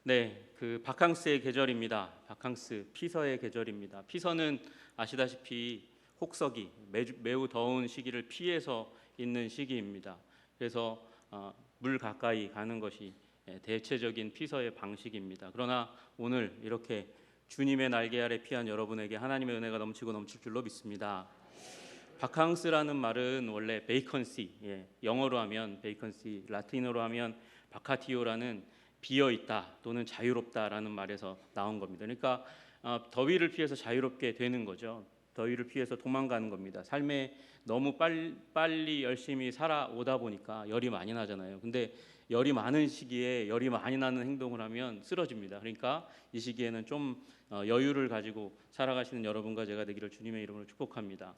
네, 그 바캉스의 계절입니다. 바캉스, 피서의 계절입니다. 피서는 아시다시피 혹서기, 매우 더운 시기를 피해서 있는 시기입니다. 그래서 물 가까이 가는 것이 대체적인 피서의 방식입니다. 그러나 오늘 이렇게 주님의 날개 아래 피한 여러분에게 하나님의 은혜가 넘치고 넘칠 줄로 믿습니다. 바캉스라는 말은 원래 베이컨시, 영어로 하면 베이컨시, 라틴어로 하면 바카티오라는 비어 있다 또는 자유롭다라는 말에서 나온 겁니다. 그러니까 더위를 피해서 자유롭게 되는 거죠. 더위를 피해서 도망가는 겁니다. 삶에 너무 빨리 열심히 살아오다 보니까 열이 많이 나잖아요. 근데 열이 많은 시기에 열이 많이 나는 행동을 하면 쓰러집니다. 그러니까 이 시기에는 좀 여유를 가지고 살아가시는 여러분과 제가 되기를 주님의 이름으로 축복합니다.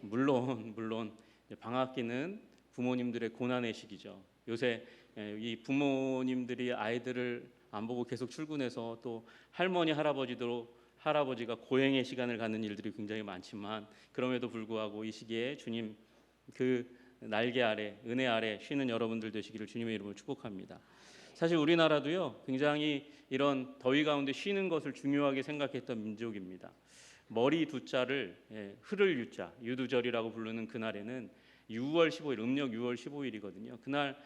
물론 방학기는 부모님들의 고난의 시기죠. 요새 이 부모님들이 아이들을 안 보고 계속 출근해서 또 할머니 할아버지가 고행의 시간을 갖는 일들이 굉장히 많지만 그럼에도 불구하고 이 시기에 주님 그 날개 아래 은혜 아래 쉬는 여러분들 되시기를 주님의 이름으로 축복합니다. 사실 우리나라도요 굉장히 이런 더위 가운데 쉬는 것을 중요하게 생각했던 민족입니다. 머리 두자를 흐를 유자 유두절이라고 부르는 그날에는 6월 15일 음력 6월 15일이거든요. 그날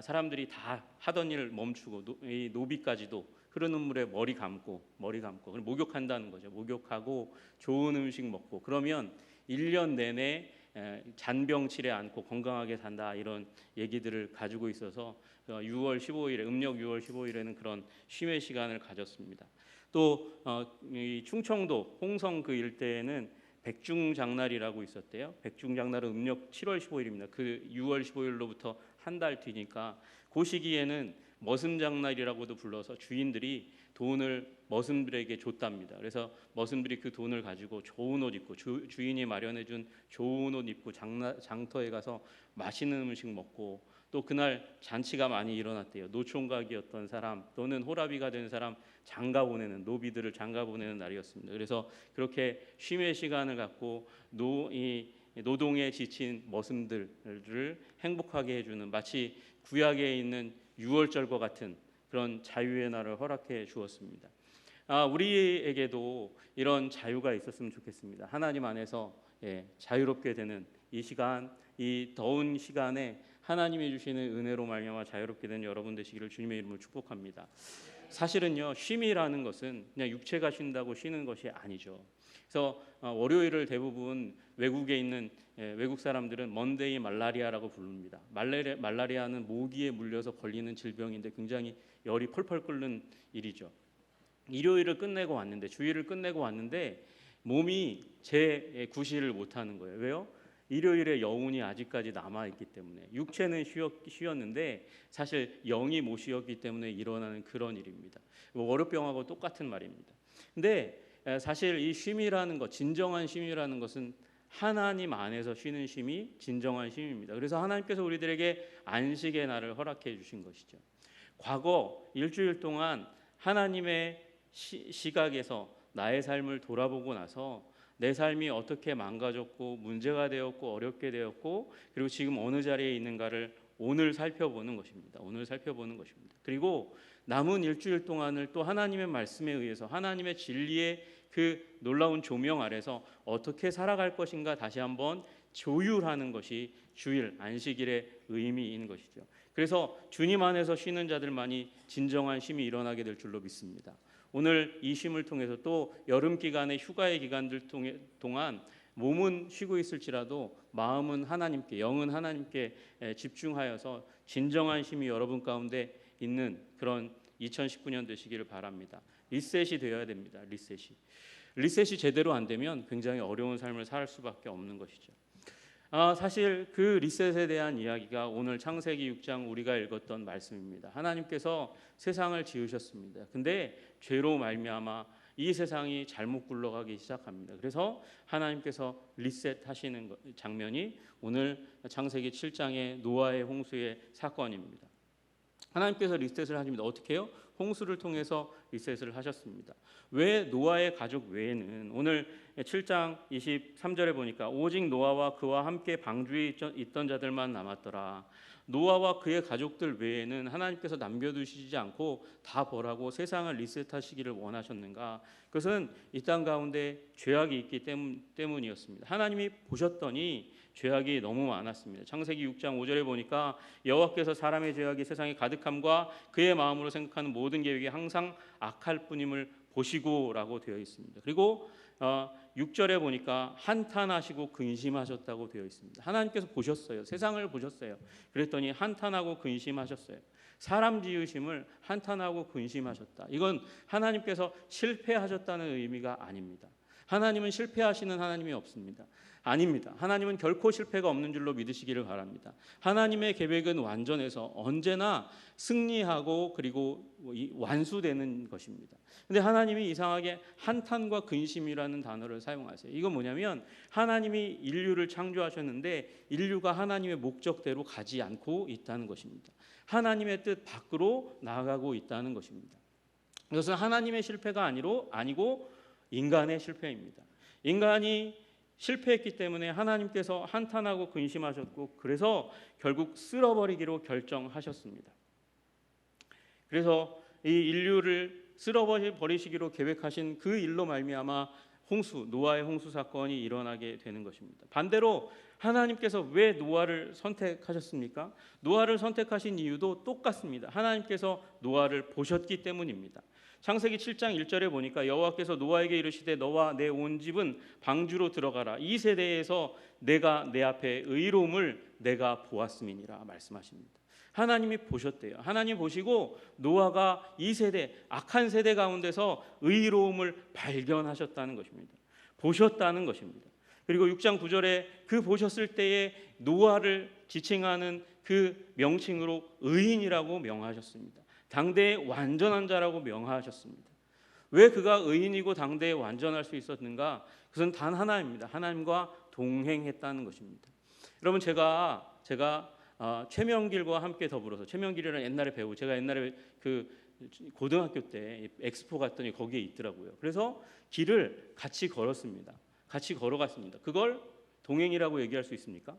사람들이 다 하던 일을 멈추고 이 노비까지도 흐르는 물에 머리 감고 목욕한다는 거죠. 목욕하고 좋은 음식 먹고 그러면 1년 내내 잔병치레 않고 건강하게 산다 이런 얘기들을 가지고 있어서 6월 15일에 음력 6월 15일에는 그런 쉼의 시간을 가졌습니다. 또 이 충청도 홍성 그 일대에는 백중장날이라고 있었대요. 백중장날은 음력 7월 15일입니다. 그 6월 15일로부터 한 달 뒤니까 그 시기에는 머슴장날이라고도 불러서 주인들이 돈을 머슴들에게 줬답니다. 그래서 머슴들이 그 돈을 가지고 좋은 옷 입고 주인이 마련해준 좋은 옷 입고 장터에 가서 맛있는 음식 먹고 또 그날 잔치가 많이 일어났대요. 노총각이었던 사람 또는 호라비가 된 사람 장가 보내는 노비들을 장가 보내는 날이었습니다. 그래서 그렇게 쉼의 시간을 갖고 노동에 지친 머슴들을 행복하게 해주는 마치 구약에 있는 유월절과 같은 그런 자유의 날을 허락해 주었습니다. 우리에게도 이런 자유가 있었으면 좋겠습니다. 하나님 안에서 자유롭게 되는 이 시간, 이 더운 시간에 하나님이 주시는 은혜로 말미암아 자유롭게 된 여러분 되시기를 주님의 이름으로 축복합니다. 사실은요 쉼이라는 것은 그냥 육체가 쉰다고 쉬는 것이 아니죠. 그래서 월요일을 대부분 외국에 있는 외국 사람들은 먼데이 말라리아라고 부릅니다. 말라리아는 모기에 물려서 걸리는 질병인데 굉장히 열이 펄펄 끓는 일이죠. 일요일을 끝내고 왔는데 주일을 끝내고 왔는데 몸이 재구실을 못하는 거예요. 왜요? 일요일에 여운이 아직까지 남아있기 때문에 육체는 쉬었는데 사실 영이 못 쉬었기 때문에 일어나는 그런 일입니다. 월요병하고 똑같은 말입니다. 근데 사실 이 쉼이라는 것, 진정한 쉼이라는 것은 하나님 안에서 쉬는 쉼이 진정한 쉼입니다. 그래서 하나님께서 우리들에게 안식의 날을 허락해 주신 것이죠. 과거 일주일 동안 하나님의 시각에서 나의 삶을 돌아보고 나서 내 삶이 어떻게 망가졌고 문제가 되었고 어렵게 되었고 그리고 지금 어느 자리에 있는가를 오늘 살펴보는 것입니다. 그리고 남은 일주일 동안을 또 하나님의 말씀에 의해서 하나님의 진리의 그 놀라운 조명 아래서 어떻게 살아갈 것인가 다시 한번 조율하는 것이 주일 안식일의 의미인 것이죠. 그래서 주님 안에서 쉬는 자들만이 진정한 쉼이 일어나게 될 줄로 믿습니다. 오늘 이 쉼을 통해서 또 여름 기간의 휴가의 기간들 동안 몸은 쉬고 있을지라도 마음은 하나님께 영은 하나님께 집중하여서 진정한 쉼이 여러분 가운데 있는 그런 2019년 되시기를 바랍니다. 리셋이 되어야 됩니다. 리셋이 제대로 안 되면 굉장히 어려운 삶을 살 수밖에 없는 것이죠. 사실 그 리셋에 대한 이야기가 오늘 창세기 6장 우리가 읽었던 말씀입니다. 하나님께서 세상을 지으셨습니다. 근데 죄로 말미암아 이 세상이 잘못 굴러가기 시작합니다. 그래서 하나님께서 리셋하시는 장면이 오늘 창세기 7장의 노아의 홍수의 사건입니다. 하나님께서 리셋을 하십니다. 어떻게 해요? 홍수를 통해서 리셋을 하셨습니다. 왜 노아의 가족 외에는 오늘 7장 23절에 보니까 오직 노아와 그와 함께 방주에 있던 자들만 남았더라. 노아와 그의 가족들 외에는 하나님께서 남겨두시지 않고 다 벌하고 세상을 리셋하시기를 원하셨는가? 그것은 이 땅 가운데 죄악이 있기 때문이었습니다. 하나님이 보셨더니 죄악이 너무 많았습니다. 창세기 6장 5절에 보니까 여호와께서 사람의 죄악이 세상에 가득함과 그의 마음으로 생각하는 모든 계획이 항상 악할 뿐임을 보시고라고 되어 있습니다. 그리고 6절에 보니까 한탄하시고 근심하셨다고 되어 있습니다. 하나님께서 보셨어요. 세상을 보셨어요. 그랬더니 한탄하고 근심하셨어요. 사람 지으심을 한탄하고 근심하셨다. 이건 하나님께서 실패하셨다는 의미가 아닙니다. 하나님은 실패하시는 하나님이 없습니다. 아닙니다. 하나님은 결코 실패가 없는 줄로 믿으시기를 바랍니다. 하나님의 계획은 완전해서 언제나 승리하고 그리고 완수되는 것입니다. 근데 하나님이 이상하게 한탄과 근심이라는 단어를 사용하세요. 이건 뭐냐면 하나님이 인류를 창조하셨는데 인류가 하나님의 목적대로 가지 않고 있다는 것입니다. 하나님의 뜻 밖으로 나아가고 있다는 것입니다. 이것은 하나님의 실패가 아니고 인간의 실패입니다. 인간이 실패했기 때문에 하나님께서 한탄하고 근심하셨고 그래서 결국 쓸어버리기로 결정하셨습니다. 그래서 이 인류를 쓸어버리시기로 계획하신 그 일로 말미암아 노아의 홍수 사건이 일어나게 되는 것입니다. 반대로 하나님께서 왜 노아를 선택하셨습니까? 노아를 선택하신 이유도 똑같습니다. 하나님께서 노아를 보셨기 때문입니다. 창세기 7장 1절에 보니까 여호와께서 노아에게 이르시되 너와 내 온 집은 방주로 들어가라. 이 세대에서 내가 내 앞에 의로움을 내가 보았음이니라 말씀하십니다. 하나님이 보셨대요. 하나님 보시고 노아가 이 세대 악한 세대 가운데서 의로움을 발견하셨다는 것입니다. 보셨다는 것입니다. 그리고 6장 9절에 그 보셨을 때에 노아를 지칭하는 그 명칭으로 의인이라고 명하셨습니다. 당대의 완전한 자라고 명하셨습니다. 왜 그가 의인이고 당대에 완전할 수 있었는가? 그것은 단 하나입니다. 하나님과 동행했다는 것입니다. 여러분 제가 최명길과 함께 더불어서 최명길이라는 옛날에 배우 제가 옛날에 그 고등학교 때 엑스포 갔더니 거기에 있더라고요. 그래서 길을 같이 걸었습니다. 같이 걸어갔습니다. 그걸 동행이라고 얘기할 수 있습니까?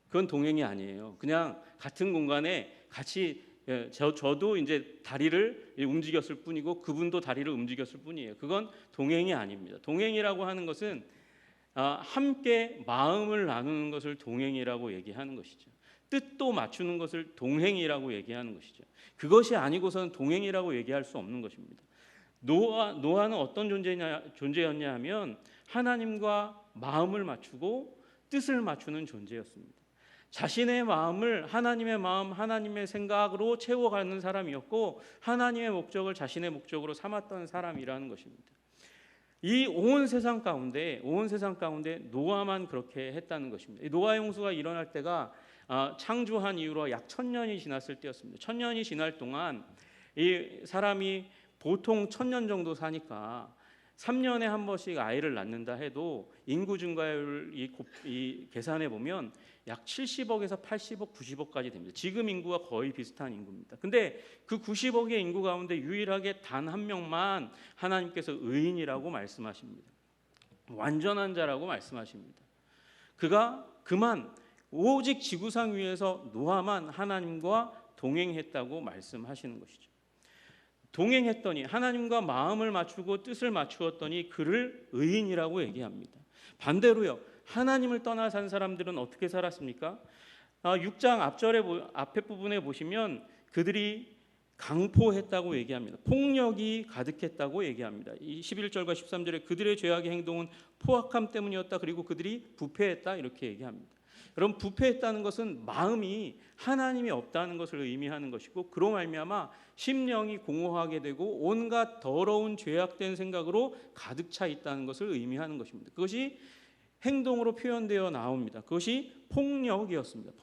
그건 동행이 아니에요. 그냥 같은 공간에 같이 저도 이제 다리를 움직였을 뿐이고 그분도 다리를 움직였을 뿐이에요. 그건 동행이 아닙니다. 동행이라고 하는 것은 함께 마음을 나누는 것을 동행이라고 얘기하는 것이죠. 뜻도 맞추는 것을 동행이라고 얘기하는 것이죠. 그것이 아니고서는 동행이라고 얘기할 수 없는 것입니다. 노아는 어떤 존재였냐 하면 하나님과 마음을 맞추고 뜻을 맞추는 존재였습니다. 자신의 마음을 하나님의 마음, 하나님의 생각으로 채워가는 사람이었고 하나님의 목적을 자신의 목적으로 삼았던 사람이라는 것입니다. 이 온 세상 가운데 노아만 그렇게 했다는 것입니다. 노아의 홍수가 일어날 때가 창조한 이후로 약 1000년이 지났을 때였습니다. 1000년이 지날 동안 이 사람이 보통 1000년 정도 사니까 3년에 한 번씩 아이를 낳는다 해도 인구 증가율 이 계산해 보면 약 70억에서 80억, 90억까지 됩니다. 지금 인구와 거의 비슷한 인구입니다. 근데 그 90억의 인구 가운데 유일하게 단 한 명만 하나님께서 의인이라고 말씀하십니다. 완전한 자라고 말씀하십니다. 그만 오직 지구상 위에서 노아만 하나님과 동행했다고 말씀하시는 것이죠. 동행했더니 하나님과 마음을 맞추고 뜻을 맞추었더니 그를 의인이라고 얘기합니다. 반대로요. 하나님을 떠나 산 사람들은 어떻게 살았습니까? 6장 앞에 부분에 보시면 그들이 강포했다고 얘기합니다. 폭력이 가득했다고 얘기합니다. 이 11절과 13절에 그들의 죄악의 행동은 포악함 때문이었다. 그리고 그들이 부패했다 이렇게 얘기합니다. 여러분 부패했다는 것은 마음이 하나님이 없다는 것을 의미하는 것이고 그로 말미암아 심령이 공허하게 되고 온갖 더러운 죄악된 생각으로 가득 차 있다는 것을 의미하는 것입니다. 그것이 행동으로 표현되어 나옵니다. 그것이 폭력이었습니다.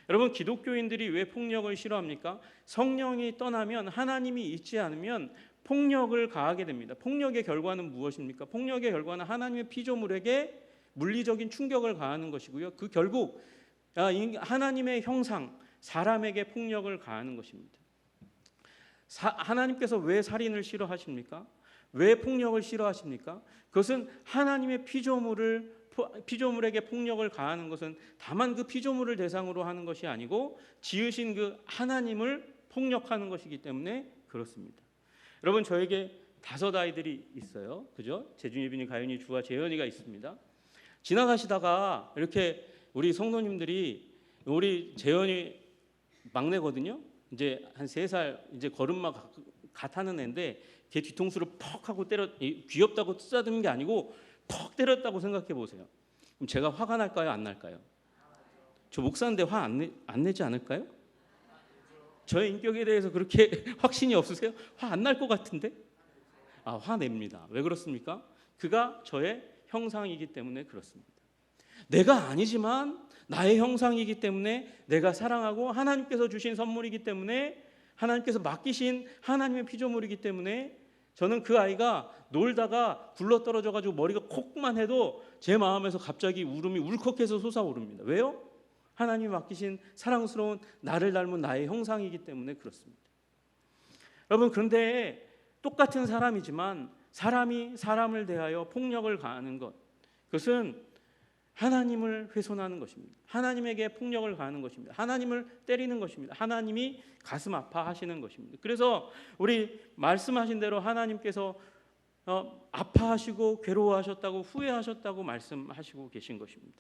여러분 기독교인들이 왜 폭력을 싫어합니까? 성령이 떠나면 하나님이 있지 않으면 폭력을 가하게 됩니다. 폭력의 결과는 무엇입니까? 폭력의 결과는 하나님의 피조물에게 물리적인 충격을 가하는 것이고요. 그 결국 하나님의 형상, 사람에게 폭력을 가하는 것입니다. 하나님께서 왜 살인을 싫어하십니까? 왜 폭력을 싫어하십니까? 그것은 하나님의 피조물을 피조물에게 폭력을 가하는 것은 다만 그 피조물을 대상으로 하는 것이 아니고 지으신 그 하나님을 폭력하는 것이기 때문에 그렇습니다. 여러분, 저에게 5 아이들이 있어요. 그죠? 재준이, 가윤이, 주아, 재현이가 있습니다. 지나가시다가 이렇게 우리 성도님들이, 우리 재현이 막내거든요. 이제 한 3살, 이제 걸음마 같아는 애인데 걔 뒤통수를 퍽 하고 귀엽다고 쓰다듬는 게 아니고 퍽 때렸다고 생각해 보세요. 그럼 제가 화가 날까요, 안 날까요? 저 목사인데 화 안 내지 않을까요? 저의 인격에 대해서 그렇게 확신이 없으세요? 화 안 날 것 같은데? 화 냅니다. 왜 그렇습니까? 그가 저의 형상이기 때문에 그렇습니다. 내가 아니지만 나의 형상이기 때문에, 내가 사랑하고 하나님께서 주신 선물이기 때문에, 하나님께서 맡기신 하나님의 피조물이기 때문에 저는 그 아이가 놀다가 굴러떨어져 가지고 머리가 콕만 해도 제 마음에서 갑자기 울음이 울컥해서 솟아오릅니다. 왜요? 하나님이 맡기신 사랑스러운 나를 닮은 나의 형상이기 때문에 그렇습니다. 여러분, 그런데 똑같은 사람이지만 사람이 사람을 대하여 폭력을 가하는 것, 그것은 하나님을 훼손하는 것입니다. 하나님에게 폭력을 가하는 것입니다. 하나님을 때리는 것입니다. 하나님이 가슴 아파하시는 것입니다. 그래서 우리 말씀하신 대로 하나님께서 아파하시고 괴로워하셨다고, 후회하셨다고 말씀하시고 계신 것입니다.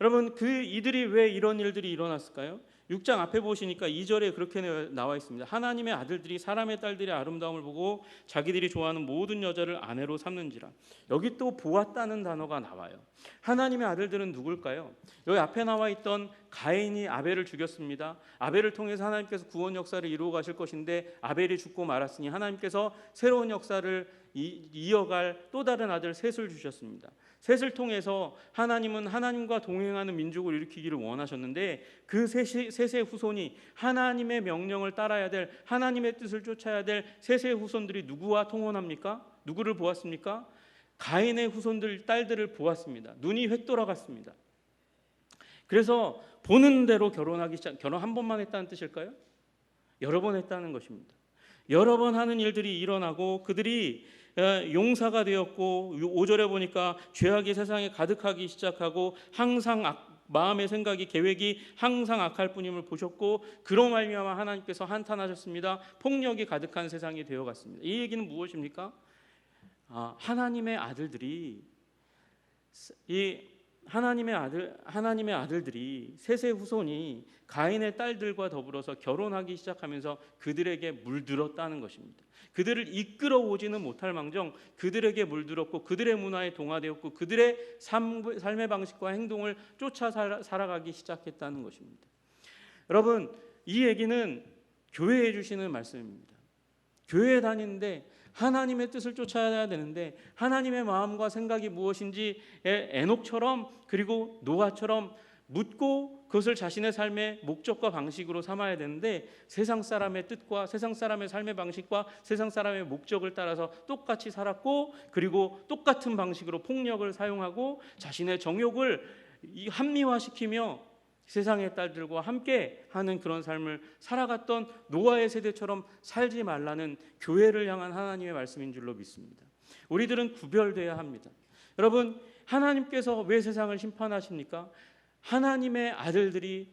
여러분, 이들이 왜 이런 일들이 일어났을까요? 6장 앞에 보시니까 2절에 그렇게 나와 있습니다. 하나님의 아들들이 사람의 딸들의 아름다움을 보고 자기들이 좋아하는 모든 여자를 아내로 삼는지라. 여기 또 보았다는 단어가 나와요. 하나님의 아들들은 누굴까요? 여기 앞에 나와 있던 가인이 아벨을 죽였습니다. 아벨을 통해서 하나님께서 구원 역사를 이루어 가실 것인데 아벨이 죽고 말았으니 하나님께서 새로운 역사를 이어갈 또 다른 아들 셋을 주셨습니다. 셋을 통해서 하나님은 하나님과 동행하는 민족을 일으키기를 원하셨는데, 그 셋의 후손이 하나님의 명령을 따라야 될, 하나님의 뜻을 쫓아야 될 셋의 후손들이 누구와 통혼합니까? 누구를 보았습니까? 가인의 후손들, 딸들을 보았습니다. 눈이 획 돌아갔습니다. 그래서 보는 대로 결혼 한 번만 했다는 뜻일까요? 여러 번 했다는 것입니다. 여러 번 하는 일들이 일어나고 그들이 용사가 되었고, 5절에 보니까 죄악이 세상에 가득하기 시작하고 항상 마음의 생각이, 계획이 항상 악할 뿐임을 보셨고, 그로 말미암아 하나님께서 한탄하셨습니다. 폭력이 가득한 세상이 되어갔습니다. 이 얘기는 무엇입니까? 하나님의 아들들이, 하나님의 아들들이, 셋의 후손이 가인의 딸들과 더불어서 결혼하기 시작하면서 그들에게 물들었다는 것입니다. 그들을 이끌어 오지는 못할 망정 그들에게 물들었고, 그들의 문화에 동화되었고, 그들의 삶의 방식과 행동을 쫓아 살아가기 시작했다는 것입니다. 여러분, 이 얘기는 교회에 주시는 말씀입니다. 교회에 다니는데 하나님의 뜻을 쫓아야 되는데, 하나님의 마음과 생각이 무엇인지 에녹처럼, 그리고 노아처럼 묻고 그것을 자신의 삶의 목적과 방식으로 삼아야 되는데, 세상 사람의 뜻과 세상 사람의 삶의 방식과 세상 사람의 목적을 따라서 똑같이 살았고, 그리고 똑같은 방식으로 폭력을 사용하고 자신의 정욕을 합리화시키며 세상의 딸들과 함께 하는 그런 삶을 살아갔던 노아의 세대처럼 살지 말라는 교회를 향한 하나님의 말씀인 줄로 믿습니다. 우리들은 구별되어야 합니다. 여러분, 하나님께서 왜 세상을 심판하십니까? 하나님의 아들들이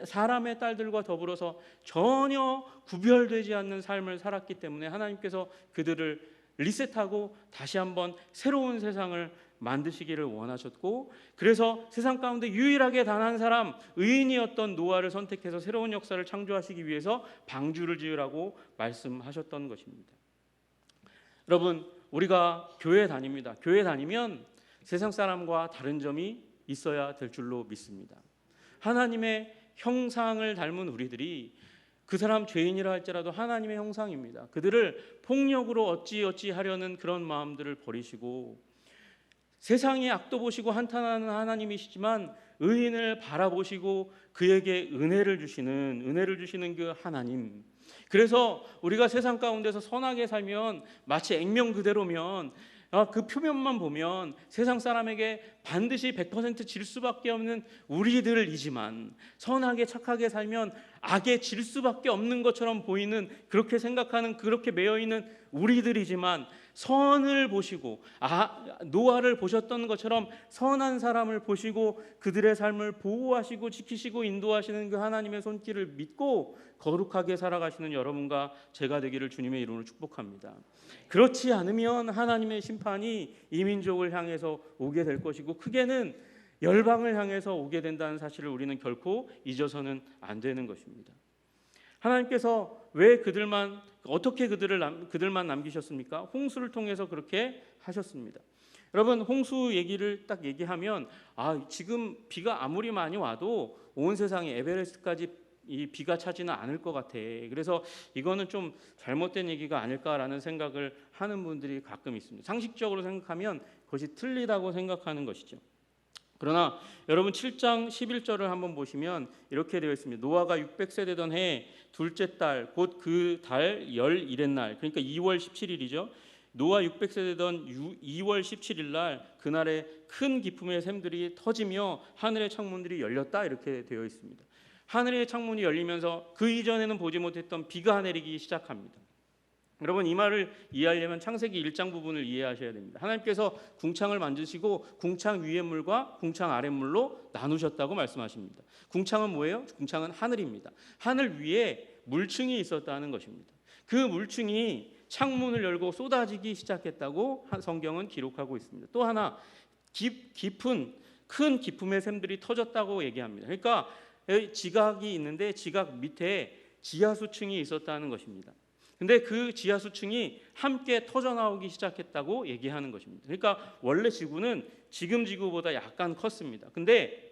사람의 딸들과 더불어서 전혀 구별되지 않는 삶을 살았기 때문에 하나님께서 그들을 리셋하고 다시 한번 새로운 세상을 만드시기를 원하셨고, 그래서 세상 가운데 유일하게 단 한 사람, 의인이었던 노아를 선택해서 새로운 역사를 창조하시기 위해서 방주를 지으라고 말씀하셨던 것입니다. 여러분, 우리가 교회 다닙니다. 교회 다니면 세상 사람과 다른 점이 있어야 될 줄로 믿습니다. 하나님의 형상을 닮은 우리들이, 그 사람 죄인이라 할지라도 하나님의 형상입니다. 그들을 폭력으로 어찌하려는 그런 마음들을 버리시고, 세상의 악도 보시고 한탄하는 하나님이시지만 의인을 바라보시고 그에게 은혜를 주시는 그 하나님. 그래서 우리가 세상 가운데서 선하게 살면 마치 액면 그대로면, 그 표면만 보면 세상 사람에게 반드시 100% 질 수밖에 없는 우리들이지만, 선하게 착하게 살면 악에 질 수밖에 없는 것처럼 보이는, 그렇게 생각하는, 그렇게 매여 있는 우리들이지만 선을 보시고 노아를 보셨던 것처럼 선한 사람을 보시고 그들의 삶을 보호하시고 지키시고 인도하시는 그 하나님의 손길을 믿고 거룩하게 살아가시는 여러분과 제가 되기를 주님의 이름으로 축복합니다. 그렇지 않으면 하나님의 심판이 이 민족을 향해서 오게 될 것이고 크게는 열방을 향해서 오게 된다는 사실을 우리는 결코 잊어서는 안 되는 것입니다. 하나님께서 왜 어떻게 그들만 남기셨습니까? 홍수를 통해서 그렇게 하셨습니다. 여러분, 홍수 얘기를 딱 얘기하면 지금 비가 아무리 많이 와도 온 세상에 에베레스트까지 이 비가 차지는 않을 것 같아. 그래서 이거는 좀 잘못된 얘기가 아닐까라는 생각을 하는 분들이 가끔 있습니다. 상식적으로 생각하면 그것이 틀리다고 생각하는 것이죠. 그러나 여러분 7장 11절을 한번 보시면 이렇게 되어 있습니다. 노아가 600세 되던 해 둘째 달 곧 그 달 열 일의 날, 그러니까 2월 17일이죠. 노아 600세 되던 2월 17일 날 그날에 큰 기품의 샘들이 터지며 하늘의 창문들이 열렸다, 이렇게 되어 있습니다. 하늘의 창문이 열리면서 그 이전에는 보지 못했던 비가 내리기 시작합니다. 여러분, 이 말을 이해하려면 창세기 1장 부분을 이해하셔야 됩니다. 하나님께서 궁창을 만드시고 궁창 위의 물과 궁창 아래 물로 나누셨다고 말씀하십니다. 궁창은 뭐예요? 궁창은 하늘입니다. 하늘 위에 물층이 있었다는 것입니다. 그 물층이 창문을 열고 쏟아지기 시작했다고 성경은 기록하고 있습니다. 또 하나, 깊은 큰 기품의 샘들이 터졌다고 얘기합니다. 그러니까 지각이 있는데 지각 밑에 지하수층이 있었다는 것입니다. 근데 그 지하수층이 함께 터져나오기 시작했다고 얘기하는 것입니다. 그러니까 원래 지구는 지금 지구보다 약간 컸습니다. 근데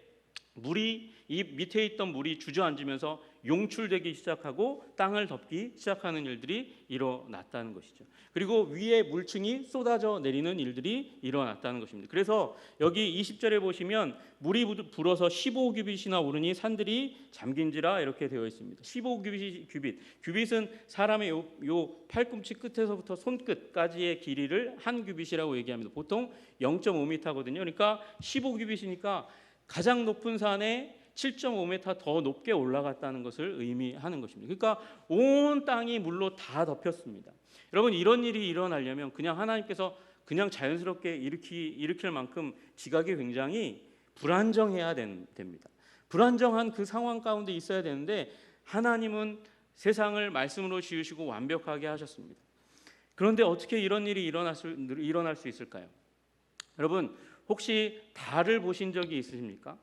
이 밑에 있던 물이 주저앉으면서 용출되기 시작하고 땅을 덮기 시작하는 일들이 일어났다는 것이죠. 그리고 위에 물층이 쏟아져 내리는 일들이 일어났다는 것입니다. 그래서 여기 20절에 보시면 물이 불어서 15규빗이나 오르니 산들이 잠긴지라, 이렇게 되어 있습니다. 15규빗은 사람의 요 팔꿈치 끝에서부터 손끝까지의 길이를 한 규빗이라고 얘기합니다. 보통 0.5m거든요. 그러니까 15규빗이니까 가장 높은 산에 7.5m 더 높게 올라갔다는 것을 의미하는 것입니다. 그러니까 온 땅이 물로 다 덮였습니다. 여러분, 이런 일이 일어나려면 그냥 하나님께서 그냥 자연스럽게 일으킬 만큼 지각이 굉장히 불안정해야 됩니다. 불안정한 그 상황 가운데 있어야 되는데 하나님은 세상을 말씀으로 지으시고 완벽하게 하셨습니다. 그런데 어떻게 이런 일이 일어날 수 있을까요? 여러분, 혹시 달을 보신 적이 있으십니까?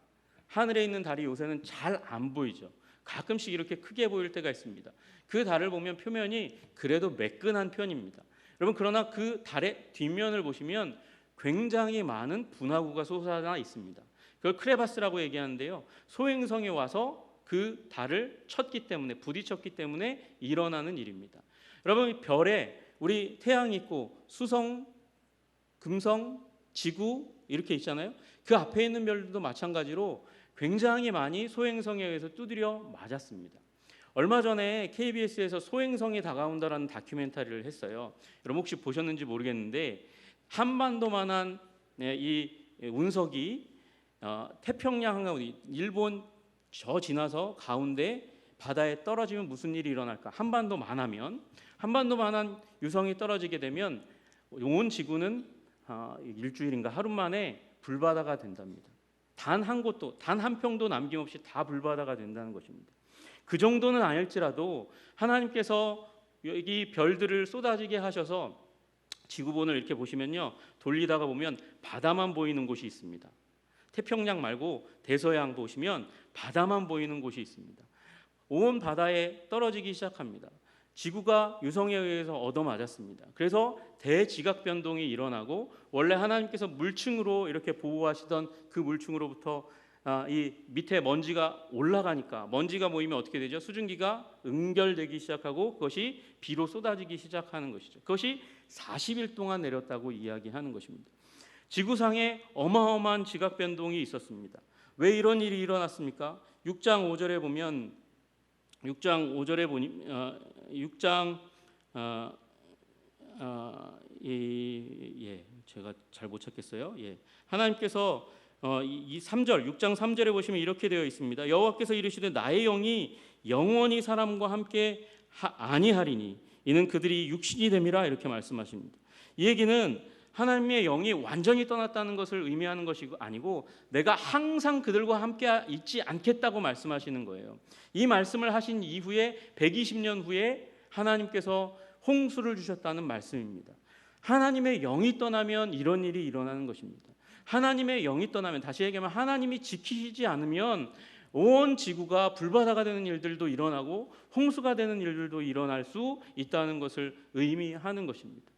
하늘에 있는 달이 요새는 잘 안 보이죠. 가끔씩 이렇게 크게 보일 때가 있습니다. 그 달을 보면 표면이 그래도 매끈한 편입니다. 여러분, 그러나 그 달의 뒷면을 보시면 굉장히 많은 분화구가 솟아나 있습니다. 그걸 크레바스라고 얘기하는데요. 소행성이 와서 그 달을 부딪혔기 때문에 일어나는 일입니다. 여러분, 별에 우리 태양 있고 수성, 금성, 지구 이렇게 있잖아요. 그 앞에 있는 별들도 마찬가지로 굉장히 많이 소행성에 의해서 두드려 맞았습니다. 얼마 전에 KBS에서 소행성이 다가온다라는 다큐멘터리를 했어요. 여러분 혹시 보셨는지 모르겠는데 한반도만한 이 운석이 태평양 한가운데 일본 저 지나서 가운데 바다에 떨어지면 무슨 일이 일어날까? 한반도만한 유성이 떨어지게 되면 온 지구는 일주일인가 하루 만에 불바다가 된답니다. 단 한 평도 남김없이 다 불바다가 된다는 것입니다. 그 정도는 아닐지라도 하나님께서 여기 별들을 쏟아지게 하셔서 지구본을 이렇게 보시면요, 돌리다가 보면 바다만 보이는 곳이 있습니다. 태평양 말고 대서양 보시면 바다만 보이는 곳이 있습니다. 온 바다에 떨어지기 시작합니다. 지구가 유성에 의해서 얻어맞았습니다. 그래서 대지각 변동이 일어나고 원래 하나님께서 물층으로 이렇게 보호하시던 그 물층으로부터 이 밑에 먼지가 올라가니까 먼지가 모이면 어떻게 되죠? 수증기가 응결되기 시작하고 그것이 비로 쏟아지기 시작하는 것이죠. 그것이 40일 동안 내렸다고 이야기하는 것입니다. 지구상에 어마어마한 지각 변동이 있었습니다. 왜 이런 일이 일어났습니까? 6장 5절에 보면 제가 잘 못 찾겠어요. 하나님께서 이 6장 3절에 보시면 이렇게 되어 있습니다. 여호와께서 이르시되 나의 영이 영원히 사람과 함께 아니하리니 이는 그들이 육신이 됨이라 이렇게 말씀하십니다. 이 얘기는 하나님의 영이 완전히 떠났다는 것을 의미하는 것이 아니고 내가 항상 그들과 함께 있지 않겠다고 말씀하시는 거예요. 이 말씀을 하신 이후에 120년 후에 하나님께서 홍수를 주셨다는 말씀입니다. 하나님의 영이 떠나면 이런 일이 일어나는 것입니다. 하나님의 영이 떠나면, 다시 얘기하면 하나님이 지키시지 않으면 온 지구가 불바다가 되는 일들도 일어나고 홍수가 되는 일들도 일어날 수 있다는 것을 의미하는 것입니다.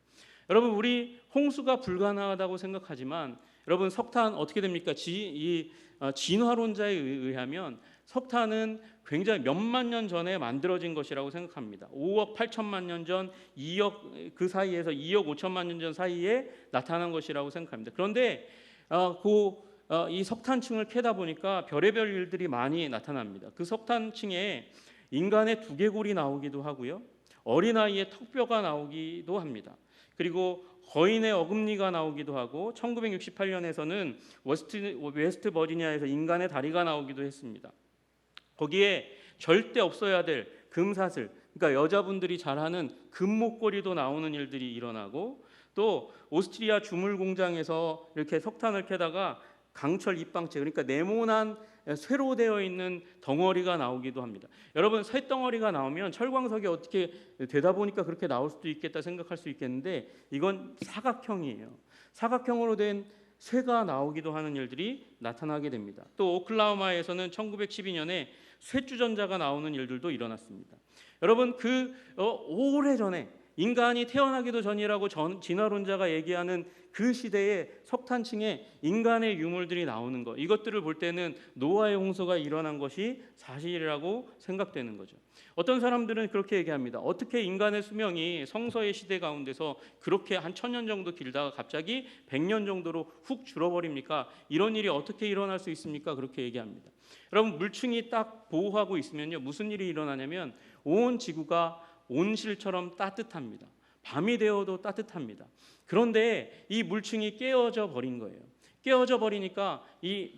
여러분, 우리 홍수가 불가능하다고 생각하지만 여러분, 석탄 어떻게 됩니까? 진화론자에 의하면 석탄은 굉장히 몇만 년 전에 만들어진 것이라고 생각합니다. 5억 8천만 년 전, 2억 그 사이에서 2억 5천만 년 전 사이에 나타난 것이라고 생각합니다. 그런데 이 석탄층을 캐다 보니까 별의별 일들이 많이 나타납니다. 그 석탄층에 인간의 두개골이 나오기도 하고요, 어린아이의 턱뼈가 나오기도 합니다. 그리고 거인의 어금니가 나오기도 하고 1968년에서는 웨스트 버지니아에서 인간의 다리가 나오기도 했습니다. 거기에 절대 없어야 될 금사슬, 그러니까 여자분들이 잘 하는 금목걸이도 나오는 일들이 일어나고, 또 오스트리아 주물 공장에서 이렇게 석탄을 캐다가 강철 입방체, 그러니까 네모난 쇠로 되어 있는 덩어리가 나오기도 합니다. 여러분, 쇠 덩어리가 나오면 철광석이 어떻게 되다 보니까 그렇게 나올 수도 있겠다 생각할 수 있겠는데 이건 사각형이에요. 사각형으로 된 쇠가 나오기도 하는 일들이 나타나게 됩니다. 또 오클라호마에서는 1912년에 쇠주전자가 나오는 일들도 일어났습니다. 여러분, 오래전에 인간이 태어나기도 전이라고 진화론자가 얘기하는 그 시대에 석탄층에 인간의 유물들이 나오는 것, 이것들을 볼 때는 노아의 홍수가 일어난 것이 사실이라고 생각되는 거죠. 어떤 사람들은 그렇게 얘기합니다. 어떻게 인간의 수명이 성서의 시대 가운데서 그렇게 한 1000년 정도 길다가 갑자기 100년 정도로 훅 줄어버립니까? 이런 일이 어떻게 일어날 수 있습니까? 그렇게 얘기합니다. 여러분, 물층이 딱 보호하고 있으면요, 무슨 일이 일어나냐면 온 지구가 온실처럼 따뜻합니다. 밤이 되어도 따뜻합니다. 그런데 이 물층이 깨어져 버린 거예요. 깨어져 버리니까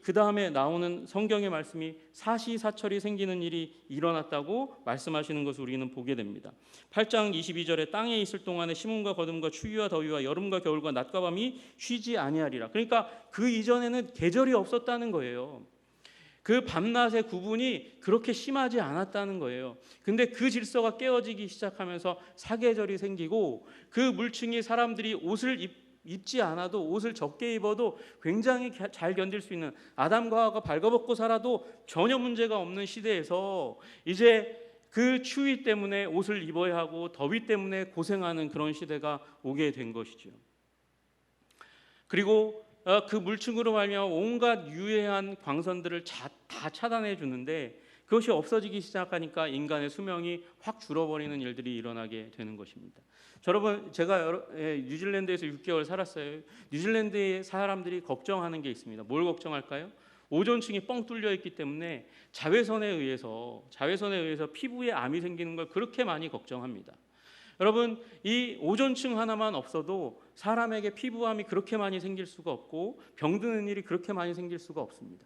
그 다음에 나오는 성경의 말씀이 사시사철이 생기는 일이 일어났다고 말씀하시는 것을 우리는 보게 됩니다. 8장 22절에 땅에 있을 동안에 심음과 거둠과 추위와 더위와 여름과 겨울과 낮과 밤이 쉬지 아니하리라. 그러니까 그 이전에는 계절이 없었다는 거예요. 그 밤낮의 구분이 그렇게 심하지 않았다는 거예요. 근데 그 질서가 깨어지기 시작하면서 사계절이 생기고, 그 물층이 사람들이 옷을 입지 않아도, 옷을 적게 입어도 굉장히 잘 견딜 수 있는, 아담과 하와가 발가벗고 살아도 전혀 문제가 없는 시대에서 이제 그 추위 때문에 옷을 입어야 하고 더위 때문에 고생하는 그런 시대가 오게 된 것이죠. 그리고 그 물층으로 말미암아 온갖 유해한 광선들을 다 차단해 주는데 그것이 없어지기 시작하니까 인간의 수명이 확 줄어버리는 일들이 일어나게 되는 것입니다. 여러분, 제가 뉴질랜드에서 6개월 살았어요. 뉴질랜드의 사람들이 걱정하는 게 있습니다. 뭘 걱정할까요? 오존층이 뻥 뚫려 있기 때문에 자외선에 의해서 피부에 암이 생기는 걸 그렇게 많이 걱정합니다. 여러분, 이 오존층 하나만 없어도 사람에게 피부암이 그렇게 많이 생길 수가 없고 병드는 일이 그렇게 많이 생길 수가 없습니다.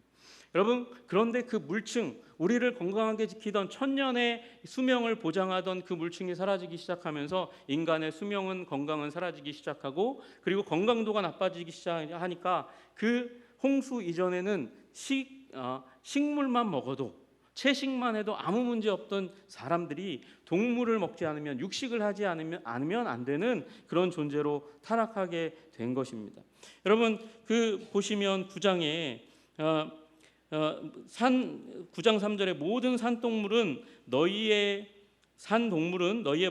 여러분, 그런데 그 물층, 우리를 건강하게 지키던 천년의 수명을 보장하던 그 물층이 사라지기 시작하면서 인간의 수명은, 건강은 사라지기 시작하고, 그리고 건강도가 나빠지기 시작하니까 그 홍수 이전에는 식물만 먹어도, 채식만 해도 아무 문제 없던 사람들이 동물을 먹지 않으면, 육식을 하지 않으면 안 되는 그런 존재로 타락하게 된 것입니다. 여러분, 보시면 9장에 9장 3절에 모든 산동물은 너희의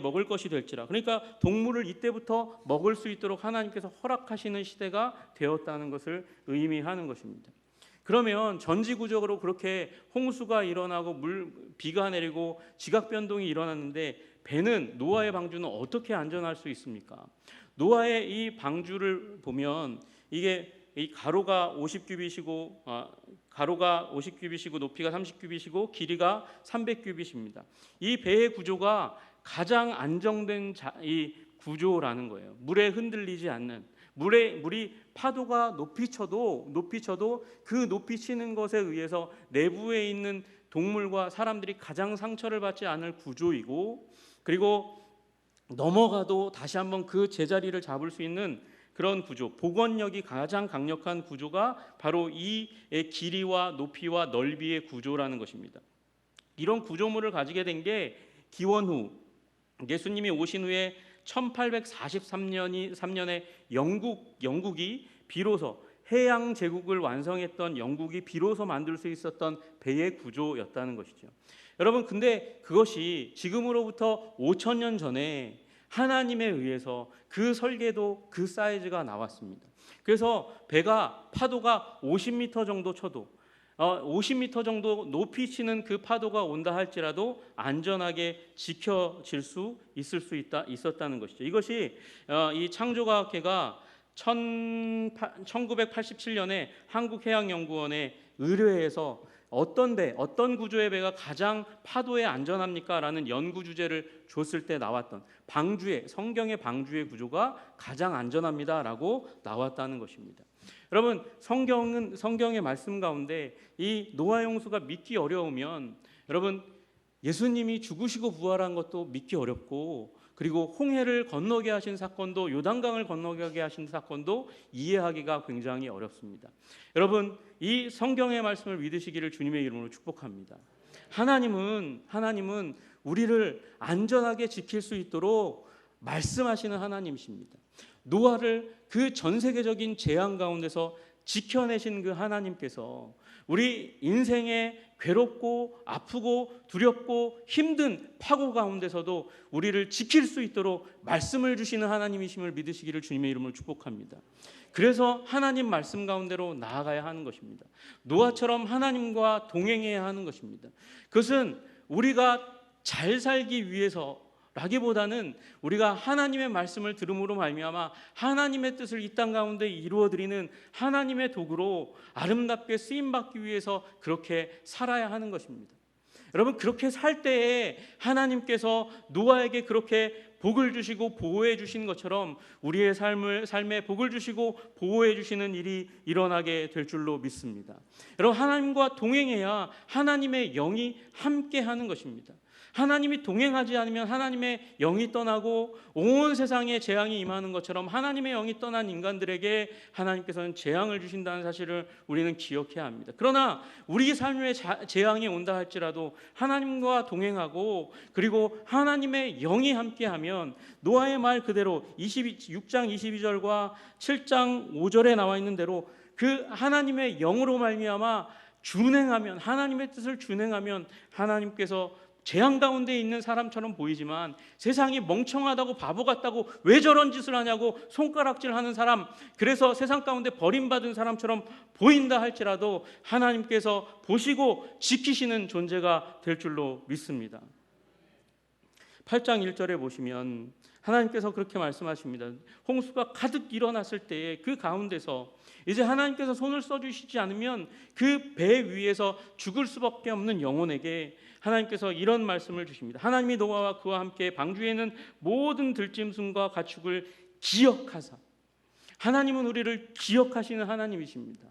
먹을 것이 될지라. 그러니까 동물을 이때부터 먹을 수 있도록 하나님께서 허락하시는 시대가 되었다는 것을 의미하는 것입니다. 그러면 전지구적으로 그렇게 홍수가 일어나고 비가 내리고 지각 변동이 일어났는데 노아의 방주는 어떻게 안전할 수 있습니까? 노아의 이 방주를 보면 이게 이 가로가 50규빗이고 높이가 30규빗이고 길이가 300규빗입니다. 이 배의 구조가 가장 안정된 이 구조라는 거예요. 물에 흔들리지 않는, 물이 파도가 높이 쳐도 그 높이 치는 것에 의해서 내부에 있는 동물과 사람들이 가장 상처를 받지 않을 구조이고, 그리고 넘어가도 다시 한번 그 제자리를 잡을 수 있는 그런 구조, 복원력이 가장 강력한 구조가 바로 이 길이와 높이와 넓이의 구조라는 것입니다. 이런 구조물을 가지게 된 게 기원 후, 예수님이 오신 후에 1843년에 영국이 비로소 해양 제국을 완성했던 영국이 비로소 만들 수 있었던 배의 구조였다는 것이죠. 여러분, 근데 그것이 지금으로부터 5,000년 전에 하나님에 의해서 그 설계도 그 사이즈가 나왔습니다. 그래서 배가 파도가 50m 정도 쳐도 50m 정도 높이 치는 그 파도가 온다 할지라도 안전하게 지켜질 수 있었다는 것이죠. 이것이 이 창조과학회가 1987년에 한국해양연구원의 의뢰에서 어떤 구조의 배가 가장 파도에 안전합니까? 라는 연구 주제를 줬을 때 나왔던 성경의 방주의 구조가 가장 안전합니다라고 나왔다는 것입니다. 여러분, 성경의 말씀 가운데 이 노아 홍수가 믿기 어려우면, 여러분, 예수님이 죽으시고 부활한 것도 믿기 어렵고, 그리고 홍해를 건너게 하신 사건도, 요단강을 건너게 하신 사건도 이해하기가 굉장히 어렵습니다. 여러분, 이 성경의 말씀을 믿으시기를 주님의 이름으로 축복합니다. 하나님은 우리를 안전하게 지킬 수 있도록 말씀하시는 하나님이십니다. 노아를 그 전 세계적인 재앙 가운데서 지켜내신 그 하나님께서 우리 인생의 괴롭고 아프고 두렵고 힘든 파고 가운데서도 우리를 지킬 수 있도록 말씀을 주시는 하나님이심을 믿으시기를 주님의 이름으로 축복합니다. 그래서 하나님 말씀 가운데로 나아가야 하는 것입니다. 노아처럼 하나님과 동행해야 하는 것입니다. 그것은 우리가 잘 살기 위해서 라기보다는 우리가 하나님의 말씀을 들음으로 말미암아 하나님의 뜻을 이 땅 가운데 이루어드리는 하나님의 도구로 아름답게 쓰임받기 위해서 그렇게 살아야 하는 것입니다. 여러분, 그렇게 살 때에 하나님께서 노아에게 그렇게 복을 주시고 보호해 주신 것처럼 우리의 삶에 복을 주시고 보호해 주시는 일이 일어나게 될 줄로 믿습니다. 여러분, 하나님과 동행해야 하나님의 영이 함께 하는 것입니다. 하나님이 동행하지 않으면 하나님의 영이 떠나고 온 세상에 재앙이 임하는 것처럼 하나님의 영이 떠난 인간들에게 하나님께서는 재앙을 주신다는 사실을 우리는 기억해야 합니다. 그러나 우리 삶에 재앙이 온다 할지라도 하나님과 동행하고 그리고 하나님의 영이 함께하면 노아의 말 그대로 6장 22절과 7장 5절에 나와 있는 대로 그 하나님의 영으로 말미암아 준행하면, 하나님의 뜻을 준행하면 하나님께서 재앙 가운데 있는 사람처럼 보이지만 세상이 멍청하다고 바보 같다고 왜 저런 짓을 하냐고 손가락질하는 사람, 그래서 세상 가운데 버림받은 사람처럼 보인다 할지라도 하나님께서 보시고 지키시는 존재가 될 줄로 믿습니다. 8장 1절에 보시면 하나님께서 그렇게 말씀하십니다. 홍수가 가득 일어났을 때에 그 가운데서 이제 하나님께서 손을 써주시지 않으면 그 배 위에서 죽을 수밖에 없는 영혼에게 하나님께서 이런 말씀을 주십니다. 하나님이 노아와 그와 함께 방주에는 모든 들짐승과 가축을 기억하사, 하나님은 우리를 기억하시는 하나님이십니다.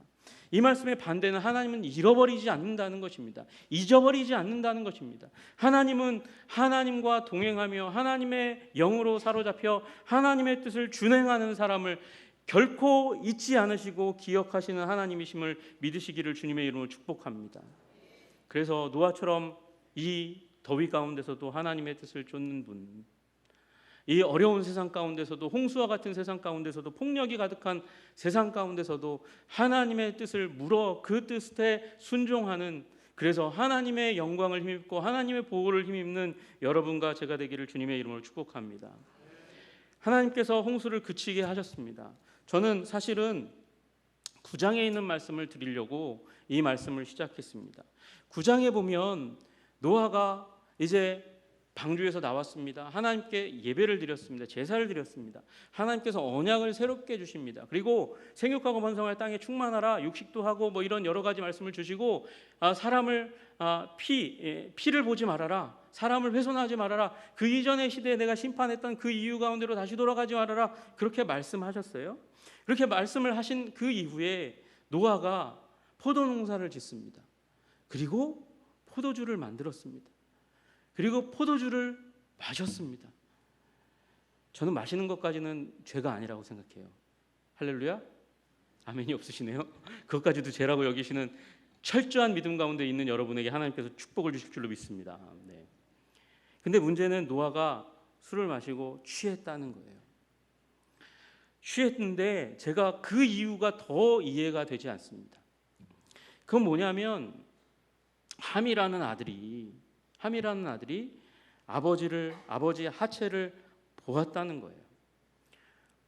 이 말씀의 반대는 하나님은 잃어버리지 않는다는 것입니다. 잊어버리지 않는다는 것입니다. 하나님은 하나님과 동행하며 하나님의 영으로 사로잡혀 하나님의 뜻을 준행하는 사람을 결코 잊지 않으시고 기억하시는 하나님이심을 믿으시기를 주님의 이름으로 축복합니다. 그래서 노아처럼 이 더위 가운데서도 하나님의 뜻을 쫓는 분, 이 어려운 세상 가운데서도, 홍수와 같은 세상 가운데서도, 폭력이 가득한 세상 가운데서도 하나님의 뜻을 물어 그 뜻에 순종하는, 그래서 하나님의 영광을 힘입고 하나님의 보호를 힘입는 여러분과 제가 되기를 주님의 이름으로 축복합니다. 하나님께서 홍수를 그치게 하셨습니다. 저는 사실은 9장에 있는 말씀을 드리려고 이 말씀을 시작했습니다. 9장에 보면 노아가 이제 방주에서 나왔습니다. 하나님께 예배를 드렸습니다. 제사를 드렸습니다. 하나님께서 언약을 새롭게 주십니다. 그리고 생육하고 번성할 땅에 충만하라, 육식도 하고 뭐 이런 여러 가지 말씀을 주시고 사람을 피를 보지 말아라, 사람을 훼손하지 말아라, 그 이전의 시대에 내가 심판했던 그 이유 가운데로 다시 돌아가지 말아라, 그렇게 말씀하셨어요. 그렇게 말씀을 하신 그 이후에 노아가 포도농사를 짓습니다. 그리고 포도주를 만들었습니다. 그리고 포도주를 마셨습니다. 저는 마시는 것까지는 죄가 아니라고 생각해요. 할렐루야? 아멘이 없으시네요. 그것까지도 죄라고 여기시는 철저한 믿음 가운데 있는 여러분에게 하나님께서 축복을 주실 줄로 믿습니다. 네. 근데 문제는 노아가 술을 마시고 취했다는 거예요. 취했는데 제가 그 이유가 더 이해가 되지 않습니다. 그건 뭐냐면 함이라는 아들이 아버지의 하체를 보았다는 거예요.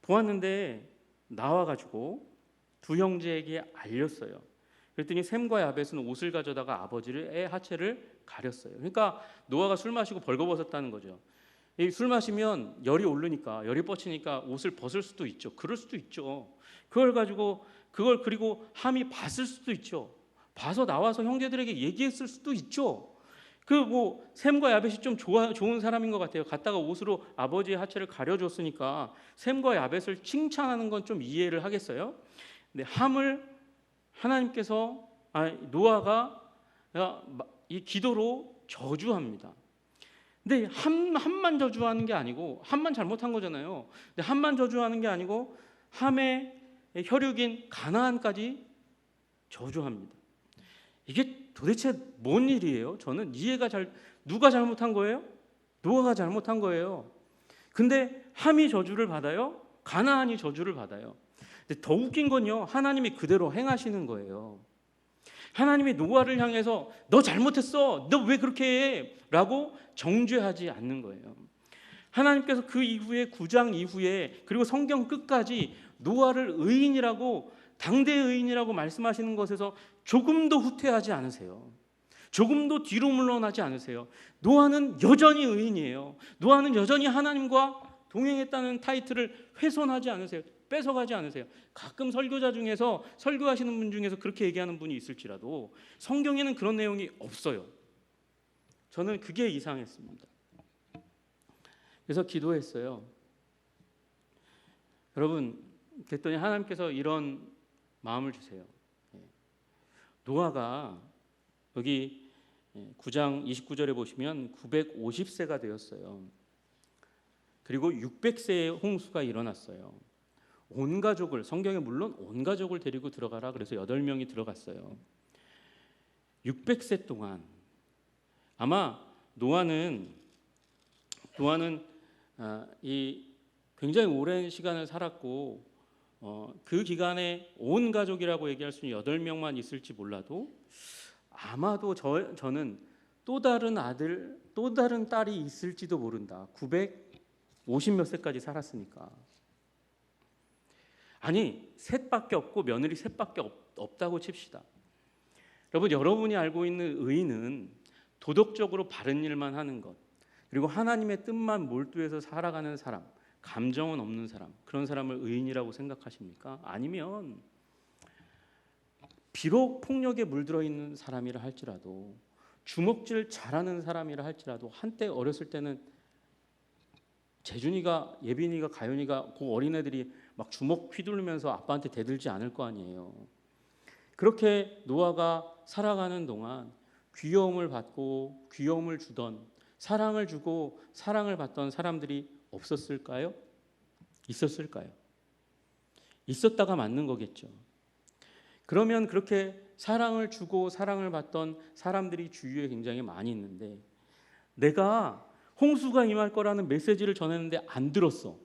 보았는데 나와가지고 두 형제에게 알렸어요. 그랬더니 셈과 야벳은 옷을 가져다가 아버지의 하체를 가렸어요. 그러니까 노아가 술 마시고 벌거벗었다는 거죠. 술 마시면 열이 오르니까, 열이 뻗치니까 옷을 벗을 수도 있죠. 그럴 수도 있죠. 그걸 그리고 함이 봤을 수도 있죠. 봐서 나와서 형제들에게 얘기했을 수도 있죠. 셈과 야벳이 좀 좋은 사람인 것 같아요. 갔다가 옷으로 아버지의 하체를 가려줬으니까 셈과 야벳을 칭찬하는 건 좀 이해를 하겠어요. 근데 함을 하나님께서 노아가 이 기도로 저주합니다. 근데 함만 저주하는 게 아니고, 함만 잘못한 거잖아요. 근데 함만 저주하는 게 아니고 함의 혈육인 가나안까지 저주합니다. 이게 도대체 뭔 일이에요? 저는 누가 잘못한 거예요? 노아가 잘못한 거예요. 근데 함이 저주를 받아요? 가나안이 저주를 받아요. 근데 더 웃긴 건요, 하나님이 그대로 행하시는 거예요. 하나님이 노아를 향해서 너 잘못했어, 너 왜 그렇게 해? 라고 정죄하지 않는 거예요. 하나님께서 그 이후에 9장 이후에 그리고 성경 끝까지 노아를 의인이라고, 당대의 의인이라고 말씀하시는 것에서 조금도 후퇴하지 않으세요. 조금도 뒤로 물러나지 않으세요. 노아는 여전히 의인이에요. 노아는 여전히 하나님과 동행했다는 타이틀을 훼손하지 않으세요. 뺏어가지 않으세요. 가끔 설교자 중에서, 설교하시는 분 중에서 그렇게 얘기하는 분이 있을지라도 성경에는 그런 내용이 없어요. 저는 그게 이상했습니다. 그래서 기도했어요. 여러분, 그랬더니 하나님께서 이런 마음을 주세요. 노아가 여기 9장 29절에 보시면 950세가 되었어요. 그리고 600세의 홍수가 일어났어요. 온 가족을, 성경에 물론 온 가족을 데리고 들어가라 그래서 8명이 들어갔어요. 600세 동안 아마 노아는 이 굉장히 오랜 시간을 살았고, 그 기간에 온 가족이라고 얘기할 수 있는 8명만 있을지 몰라도 아마도 저는 또 다른 아들, 또 다른 딸이 있을지도 모른다. 950몇 세까지 살았으니까. 아니, 셋밖에 없고 며느리 셋밖에 없다고 칩시다. 여러분이 알고 있는 의인은 도덕적으로 바른 일만 하는 것, 그리고 하나님의 뜻만 몰두해서 살아가는 사람, 감정은 없는 사람, 그런 사람을 의인이라고 생각하십니까? 아니면 비록 폭력에 물들어 있는 사람이라 할지라도, 주먹질 잘하는 사람이라 할지라도, 한때 어렸을 때는 재준이가, 예빈이가, 가연이가, 그 어린애들이 막 주먹 휘두르면서 아빠한테 대들지 않을 거 아니에요. 그렇게 노아가 살아가는 동안 귀여움을 받고 귀여움을 주던, 사랑을 주고 사랑을 받던 사람들이 없었을까요? 있었을까요? 있었다가 맞는 거겠죠. 그러면 그렇게 사랑을 주고 사랑을 받던 사람들이 주위에 굉장히 많이 있는데, 내가 홍수가 임할 거라는 메시지를 전했는데 안 들었어.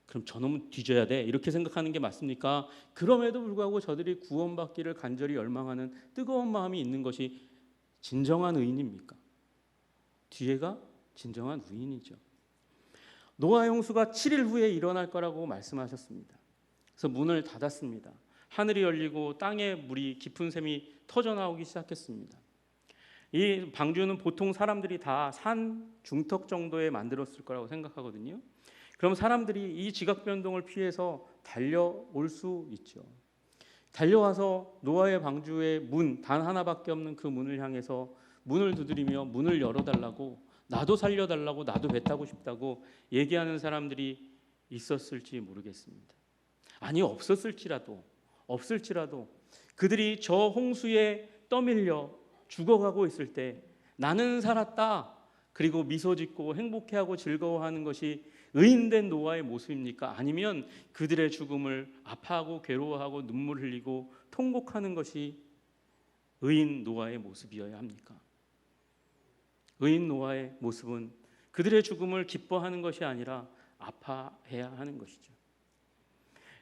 그럼 저놈은 뒤져야 돼, 이렇게 생각하는 게 맞습니까? 그럼에도 불구하고 저들이 구원받기를 간절히 열망하는 뜨거운 마음이 있는 것이 진정한 의인입니까? 뒤에가 진정한 의인이죠. 노아 홍수가 7일 후에 일어날 거라고 말씀하셨습니다. 그래서 문을 닫았습니다. 하늘이 열리고 땅에 물이, 깊은 샘이 터져나오기 시작했습니다. 이 방주는 보통 사람들이 다 산 중턱 정도에 만들었을 거라고 생각하거든요. 그럼 사람들이 이 지각 변동을 피해서 달려올 수 있죠. 달려와서 노아의 방주의 문, 단 하나밖에 없는 그 문을 향해서 문을 두드리며 문을 열어달라고, 나도 살려달라고, 나도 배 타고 싶다고 얘기하는 사람들이 있었을지 모르겠습니다. 아니, 없을지라도 그들이 저 홍수에 떠밀려 죽어가고 있을 때 나는 살았다. 그리고 미소 짓고 행복해하고 즐거워하는 것이 의인된 노아의 모습입니까? 아니면 그들의 죽음을 아파하고 괴로워하고 눈물 흘리고 통곡하는 것이 의인 노아의 모습이어야 합니까? 의인 노아의 모습은 그들의 죽음을 기뻐하는 것이 아니라 아파해야 하는 것이죠.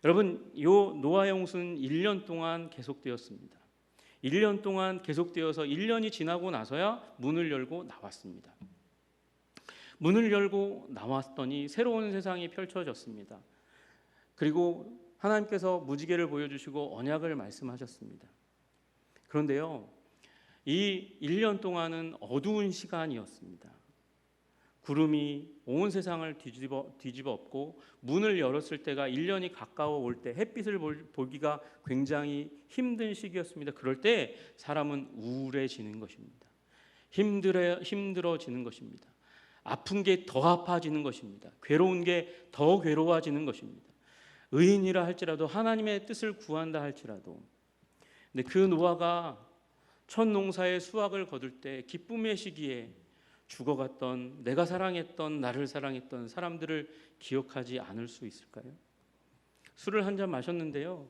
여러분, 요 노아의 홍수는 1년 동안 계속되었습니다. 1년 동안 계속되어서 1년이 지나고 나서야 문을 열고 나왔습니다. 문을 열고 나왔더니 새로운 세상이 펼쳐졌습니다. 그리고 하나님께서 무지개를 보여주시고 언약을 말씀하셨습니다. 그런데요, 이 1년 동안은 어두운 시간이었습니다. 구름이 온 세상을 뒤집어 엎고 문을 열었을 때가 1년이 가까워 올 때 햇빛을 보기가 굉장히 힘든 시기였습니다. 그럴 때 사람은 우울해지는 것입니다. 힘들어지는 것입니다. 아픈 게 더 아파지는 것입니다. 괴로운 게 더 괴로워지는 것입니다. 의인이라 할지라도 하나님의 뜻을 구한다 할지라도 근데 그 노아가 첫 농사의 수확을 거둘 때 기쁨의 시기에 죽어갔던 내가 사랑했던 나를 사랑했던 사람들을 기억하지 않을 수 있을까요? 술을 한 잔 마셨는데요.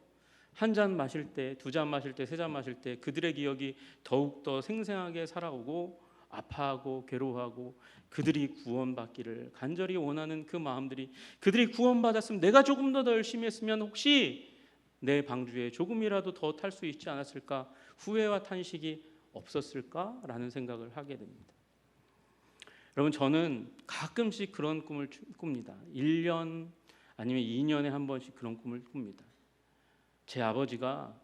한 잔 마실 때, 두 잔 마실 때, 세 잔 마실 때 그들의 기억이 더욱더 생생하게 살아오고 아파하고 괴로워하고 그들이 구원받기를 간절히 원하는 그 마음들이 그들이 구원받았으면 내가 조금 더 열심히 했으면 혹시 내 방주에 조금이라도 더 탈 수 있지 않았을까 후회와 탄식이 없었을까라는 생각을 하게 됩니다. 여러분 저는 가끔씩 그런 꿈을 꿉니다. 1년 아니면 2년에 한 번씩 그런 꿈을 꿉니다. 제 아버지가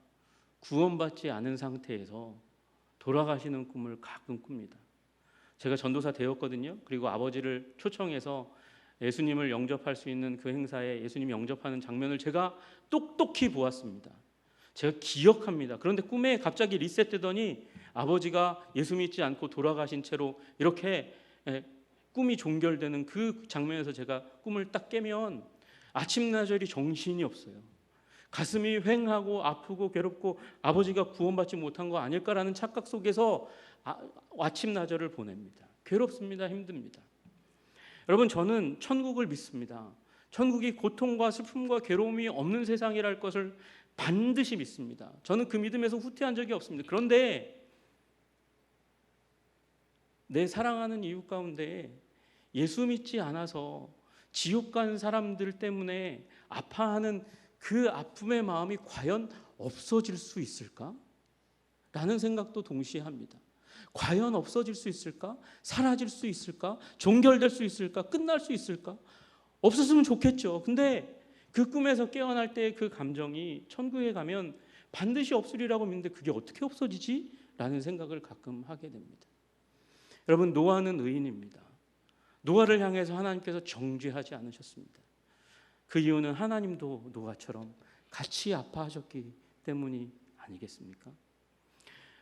구원받지 않은 상태에서 돌아가시는 꿈을 가끔 꿉니다. 제가 전도사 되었거든요. 그리고 아버지를 초청해서 예수님을 영접할 수 있는 그 행사에 예수님 영접하는 장면을 제가 똑똑히 보았습니다. 제가 기억합니다. 그런데 꿈에 갑자기 리셋되더니 아버지가 예수 믿지 않고 돌아가신 채로 이렇게 꿈이 종결되는 그 장면에서 제가 꿈을 딱 깨면 아침나절이 정신이 없어요. 가슴이 휑하고 아프고 괴롭고 아버지가 구원받지 못한 거 아닐까라는 착각 속에서 아침나절을 보냅니다. 괴롭습니다. 힘듭니다. 여러분 저는 천국을 믿습니다. 천국이 고통과 슬픔과 괴로움이 없는 세상이랄 것을 반드시 믿습니다. 저는 그 믿음에서 후퇴한 적이 없습니다. 그런데 내 사랑하는 이웃 가운데 예수 믿지 않아서 지옥 간 사람들 때문에 아파하는 그 아픔의 마음이 과연 없어질 수 있을까? 라는 생각도 동시에 합니다. 과연 없어질 수 있을까? 사라질 수 있을까? 종결될 수 있을까? 끝날 수 있을까? 없었으면 좋겠죠. 근데 그 꿈에서 깨어날 때 그 감정이 천국에 가면 반드시 없으리라고 믿는데 그게 어떻게 없어지지? 라는 생각을 가끔 하게 됩니다. 여러분 노아는 의인입니다. 노아를 향해서 하나님께서 정죄하지 않으셨습니다. 그 이유는 하나님도 노아처럼 같이 아파하셨기 때문이 아니겠습니까?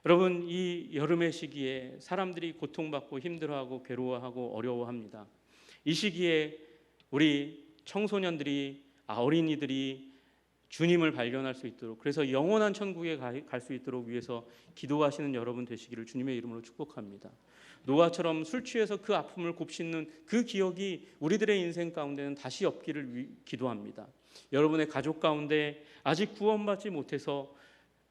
여러분 이 여름의 시기에 사람들이 고통받고 힘들어하고 괴로워하고 어려워합니다. 이 시기에 우리 청소년들이 어린이들이 주님을 발견할 수 있도록 그래서 영원한 천국에 갈 수 있도록 위해서 기도하시는 여러분 되시기를 주님의 이름으로 축복합니다. 노아처럼 술 취해서 그 아픔을 곱씹는 그 기억이 우리들의 인생 가운데는 다시 없기를 기도합니다. 여러분의 가족 가운데 아직 구원받지 못해서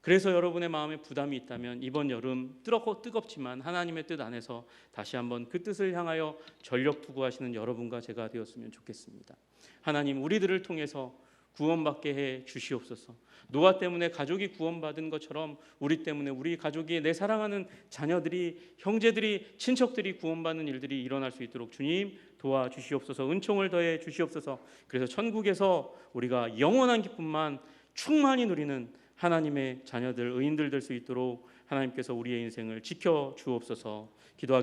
그래서 여러분의 마음에 부담이 있다면 이번 여름 뜨겁지만 하나님의 뜻 안에서 다시 한번 그 뜻을 향하여 전력 투구하시는 여러분과 제가 되었으면 좋겠습니다. 하나님 우리들을 통해서 구원받게 해 주시옵소서. 노아 때문에 가족이 구원받은 것처럼 우리 때문에 우리 가족이 내 사랑하는 자녀들이 형제들이 친척들이 구원받는 일들이 일어날 수 있도록 주님 도와주시옵소서. 은총을 더해 주시옵소서. 그래서 천국에서 우리가 영원한 기쁨만 충만히 누리는 하나님의 자녀들 의인들 될 수 있도록 하나님께서 우리의 인생을 지켜 주옵소서. 기도하겠습니다.